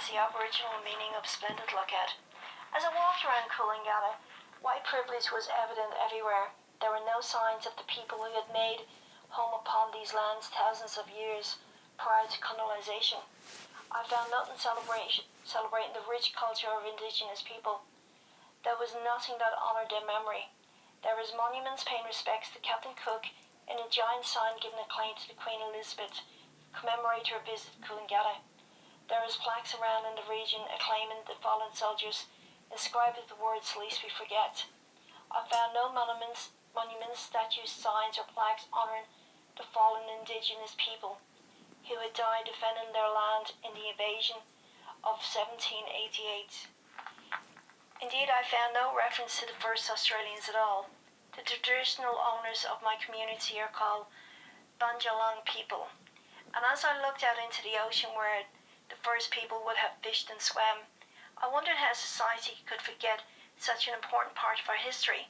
as the Aboriginal meaning of splendid look at. As I walked around Coolangatta, white privilege was evident everywhere. There were no signs of the people who had made home upon these lands thousands of years prior to colonisation. I found nothing celebrating the rich culture of Indigenous people. There was nothing that honoured their memory. There was monuments paying respects to Captain Cook and a giant sign giving acclaim to the Queen Elizabeth, commemorate her visit to Coolangatta. There was plaques around in the region acclaiming the fallen soldiers, inscribed with the words "Least we forget." I found no monuments, statues, signs, or plaques honouring the fallen Indigenous people who had died defending their land in the invasion of 1788. Indeed, I found no reference to the first Australians at all. The traditional owners of my community are called Bundjalung people, and as I looked out into the ocean where the first people would have fished and swam, I wondered how society could forget such an important part of our history.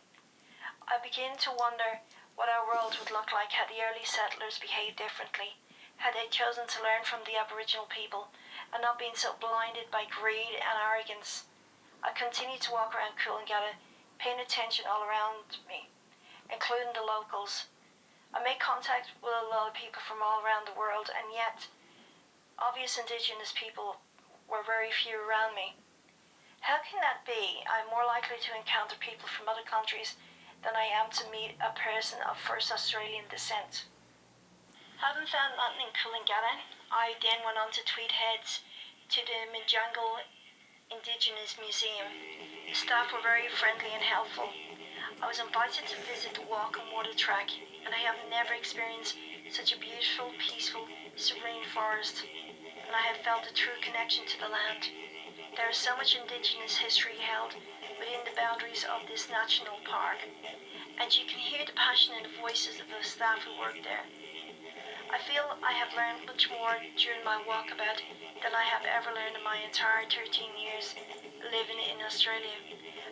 I began to wonder what our world would look like had the early settlers behaved differently, had they chosen to learn from the Aboriginal people and not been so blinded by greed and arrogance. I continued to walk around Coolangatta, paying attention all around me, including the locals. I made contact with a lot of people from all around the world, and yet obvious Indigenous people were very few around me. How can that be? I'm more likely to encounter people from other countries than I am to meet a person of first Australian descent. Having found nothing in Coolangatta, I then went on to Tweed Heads to the Minjangle Indigenous Museum. The staff were very friendly and helpful. I was invited to visit the walk and water track, and I have never experienced such a beautiful, peaceful, serene forest, and I have felt a true connection to the land. There is so much Indigenous history held within the boundaries of this national park, and you can hear the passion in the voices of the staff who work there. I feel I have learned much more during my walkabout than I have ever learned in my entire 13 years living in Australia.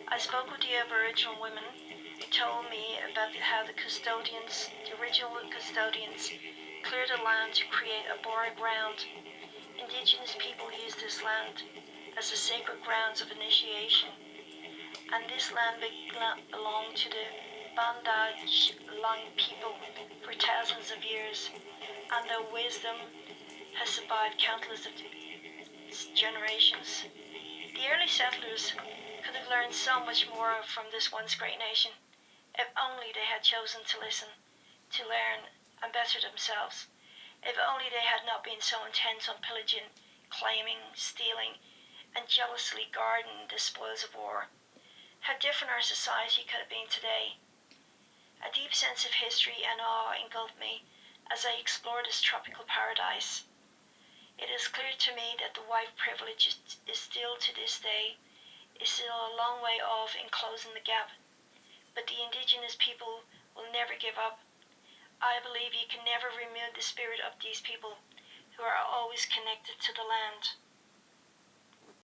I spoke with the Aboriginal women who told me about how the original custodians, cleared the land to create a burial ground. Indigenous people use this land as the sacred grounds of initiation, and this land belonged to the Bundjalung people for thousands of years, and their wisdom has survived countless of generations. The early settlers could have learned so much more from this once great nation, if only they had chosen to listen, to learn, and better themselves. If only they had not been so intent on pillaging, claiming, stealing, and jealously guarding the spoils of war. How different our society could have been today. A deep sense of history and awe engulfed me as I explored this tropical paradise. It is clear to me that the white privilege is still to this day, is still a long way off in closing the gap, but the Indigenous people will never give up. I believe you can never remove the spirit of these people who are always connected to the land.